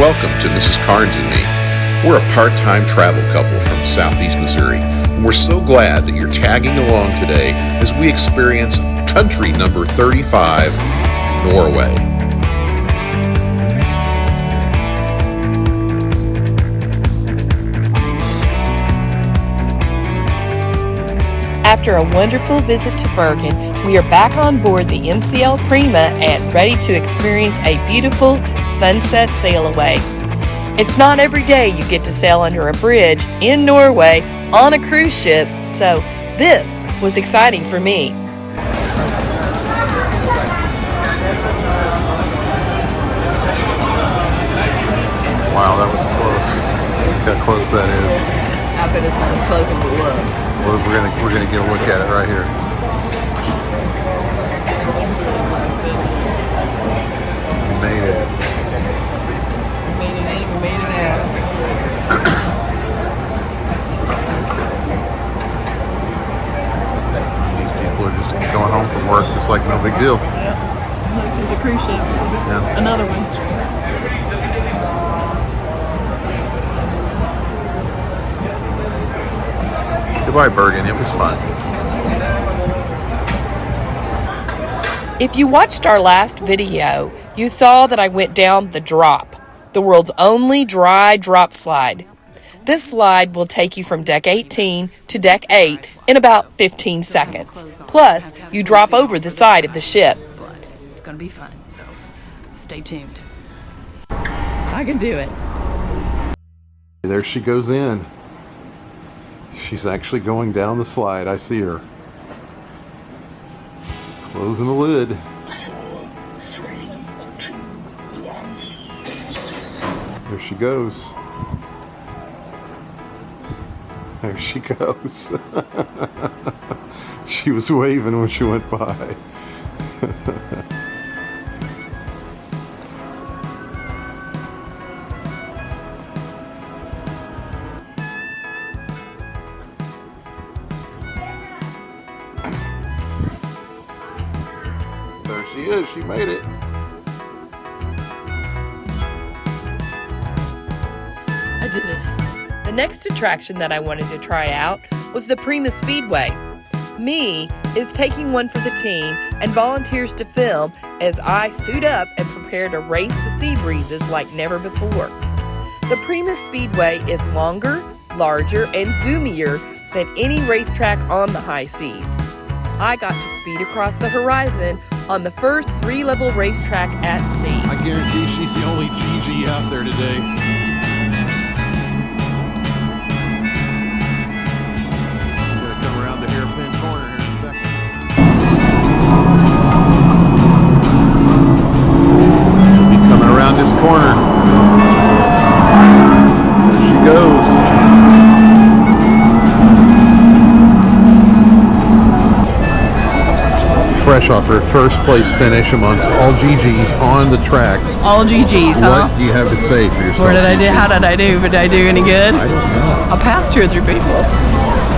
Welcome to Mrs. Carnes and me. We're a part-time travel couple from Southeast Missouri, and we're so glad that you're tagging along today as we experience country number 35, Norway. After a wonderful visit to Bergen, we are back on board the NCL Prima and ready to experience a beautiful sunset sail away. It's not every day you get to sail under a bridge in Norway on a cruise ship, so this was exciting for me. Wow, that was close. Look how close that is. I bet it's not as close as it looks. Well, we're gonna get a look at it right here. We made it. We made it out. These people are just going home from work just like no big deal. Yep. Look, there's a cruise ship. Yeah. Another one. Goodbye, Bergen. It was fun. If you watched our last video, you saw that I went down the drop, the world's only dry drop slide. This slide will take you from deck 18 to deck 8 in about 15 seconds. Plus, you drop over the side of the ship. It's going to be fun, so stay tuned. I can do it. There she goes in. She's actually going down the slide. I see her. Closing the lid. 4, 3, 2, 1. There she goes. There she goes. She was waving when she went by. There she is. She made it. I did it. The next attraction that I wanted to try out was the Prima Speedway. Me is taking one for the team and volunteers to film as I suit up and prepare to race the sea breezes like never before. The Prima Speedway is longer, larger, and zoomier than any racetrack on the high seas. I got to speed across the horizon on the first 3-level racetrack at sea. I guarantee she's the only GG out there today. Gonna come around the hairpin corner here in a second. She'll be coming around this corner. There she goes. Fresh off her first place finish amongst all GGs on the track. All GGs, huh? What do you have to say for yourself? What did I do? How did I do? Did I do any good? I don't know. I passed 2 or 3 people.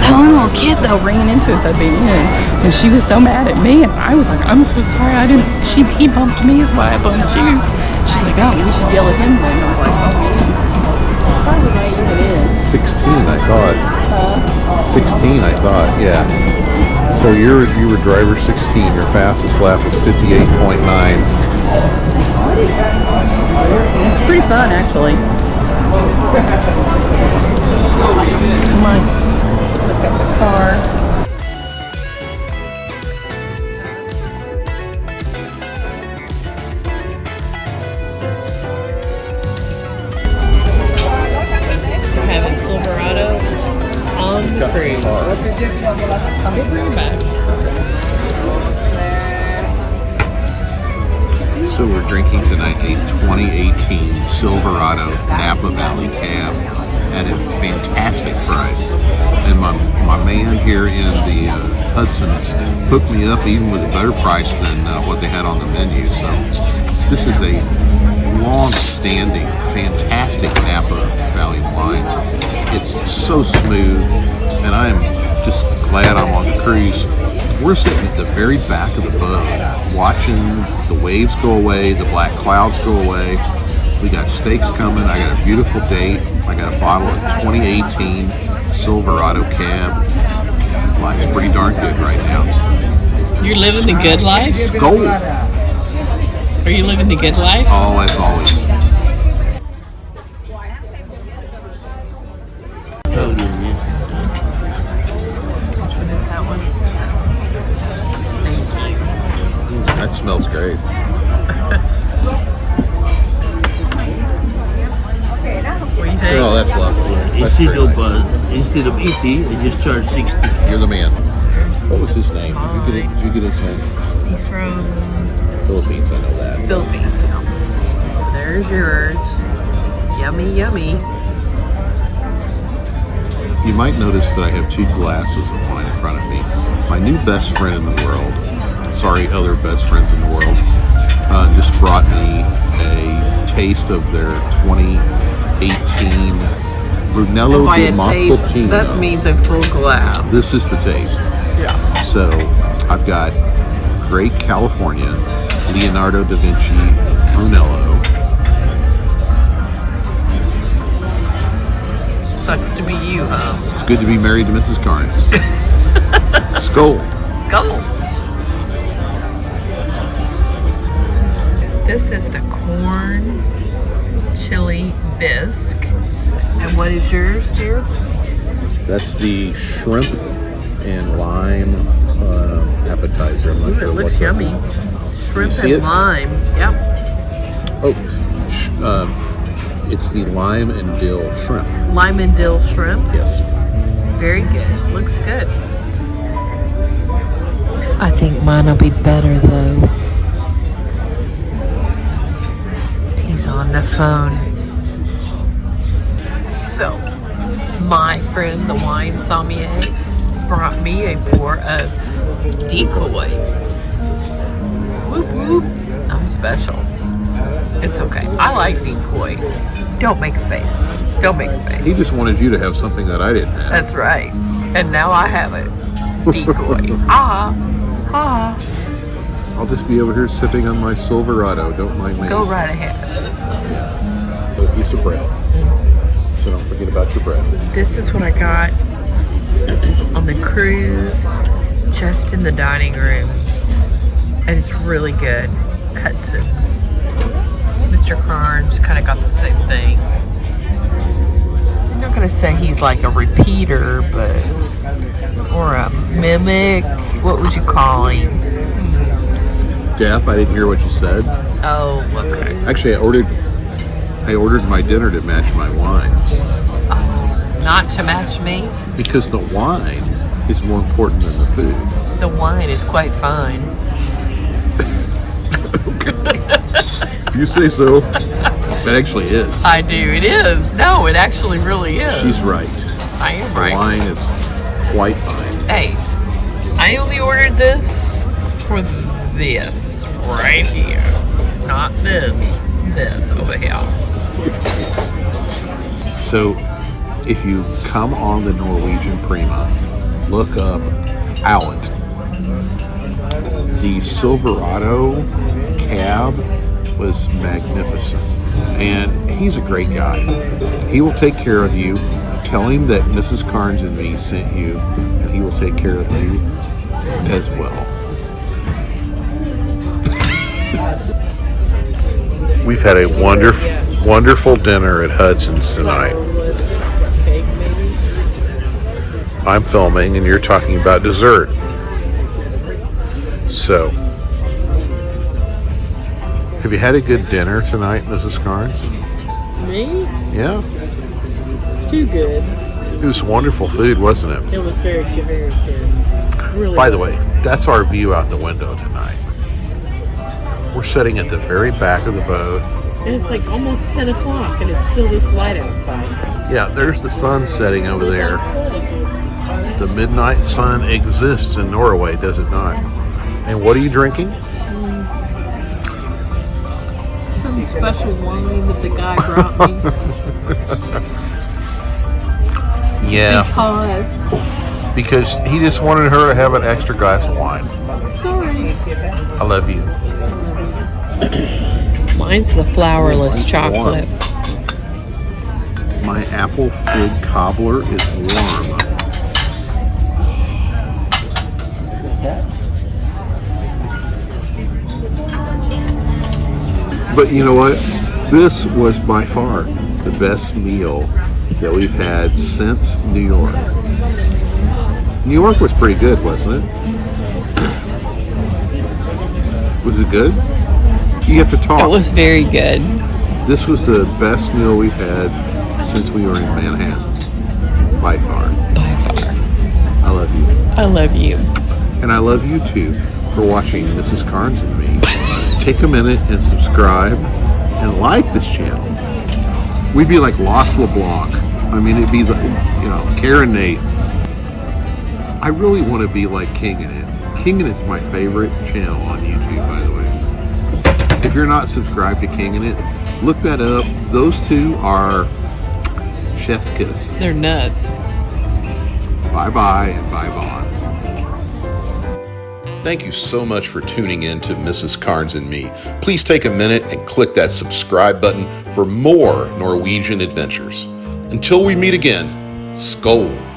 That one little kid though ran into us at the end, and she was so mad at me, and I was like, I'm so sorry. I didn't. He bumped me, is why I bumped you. She's like, oh, we should yell at him then. I'm like, oh man. Why was I even in? 16, I thought. 16, I thought. Yeah. So you were driver 16. Your fastest lap was 58.9. It's pretty fun, actually. Come on. Look at the car. We're having Silverado on the cruise. I'll bring it back. So we're drinking tonight a 2018 Silverado Napa Valley cab at a fantastic price. And my man here in the Hudson's hooked me up even with a better price than what they had on the menu. So this is a long-standing, fantastic Napa Valley wine. It's so smooth, and I am just glad I'm on the cruise. We're sitting at the very back of the boat, watching the waves go away, the black clouds go away, We got steaks coming. I got a beautiful date. I got a bottle of 2018 Silverado cab. Life's pretty darn good right now. You're living the good life? Skol! Are you living the good life? Oh, as always. Which one is that one? Thank you. That smells great. What do you think? Oh, that's lovely. That's very nice. Instead of 80, I just charge 60. You're the man. What was his name? Did you get his name? He's from Philippines, I know that. Philippines. There's yours. Yummy, yummy. You might notice that I have two glasses of wine in front of me. My new best friend in the world, sorry, other best friends in the world, just brought me a taste of their 2018 Brunello By di a taste, Montepulciano. that means a full glass. This is the taste. Yeah. So I've got Great California, Leonardo da Vinci Brunello. Sucks to be you, huh? It's good to be married to Mrs. Carnes. Skol. Skull. This is the corn chili bisque. And what is yours, dear? That's the shrimp and lime appetizer. I'm not Ooh, sure it looks what's yummy. Shrimp see and it? lime. Yep. Oh, it's the lime and dill shrimp. Lime and dill shrimp. Yes. Very good. Looks good. I think mine will be better though. He's on the phone. So, my friend, the wine sommelier, brought me a pour of decoy. Whoop whoop. I'm special. It's okay. I like decoy. Don't make a face. Don't make a face. He just wanted you to have something that I didn't have. That's right. And now I have it. Decoy. Ha ha. I'll just be over here sipping on my Silverado. Don't mind me. Go right ahead. Put a piece of bread. So don't forget about your bread. This is what I got on the cruise, just in the dining room. And it's really good. Hudson's. Mr. Carnes kind of got the same thing. I'm not going to say he's like a repeater, but, or a mimic. What would you call him? Jeff, I didn't hear what you said. Oh, okay. Actually, I ordered my dinner to match my wine. Not to match me. Because the wine is more important than the food. The wine is quite fine. If you say so. That actually is. I do. It is. No, it actually really is. She's right. I am The right. wine is quite fine. Hey, I only ordered this for this right here. Not this. This over here. So, if you come on the Norwegian Prima, look up Out. The Silverado cab was magnificent. And he's a great guy. He will take care of you. Tell him that Mrs. Carnes and me sent you, and he will take care of you as well. We've had a wonderful dinner at Hudson's tonight. I'm filming and you're talking about dessert. So, have you had a good dinner tonight, Mrs. Carnes? Me? Yeah? Too good. It was wonderful food, wasn't it? It was very good, very good. Really. By the way, that's our view out the window tonight. We're sitting at the very back of the boat. And it's like almost 10 o'clock and it's still this light outside. Yeah, there's the sun setting over there. The midnight sun exists in Norway, does it not? And what are you drinking? Some special wine that the guy brought me. Yeah, Because, because he just wanted her to have an extra glass of wine. sorry. I love you. Mine's the flourless chocolate. My apple fig cobbler is warm. But you know what? This was by far the best meal that we've had since New York. New York was pretty good, wasn't it? Was it good? You have to talk. It was very good. This was the best meal we've had since we were in Manhattan. By far. By far. I love you. I love you. And I love you too for watching Mrs. Carnes and me. Take a minute and subscribe and like this channel. We'd be like Lost LeBlanc. I mean, it'd be the, Karen Nate. I really want to be like King in It. King in It's my favorite channel on YouTube, by the way. If you're not subscribed to King in It, look that up. Those two are chef's kiss. They're nuts. Bye-bye and bye bonds. Thank you so much for tuning in to Mrs. Carnes and me. Please take a minute and click that subscribe button for more Norwegian adventures. Until we meet again, skål!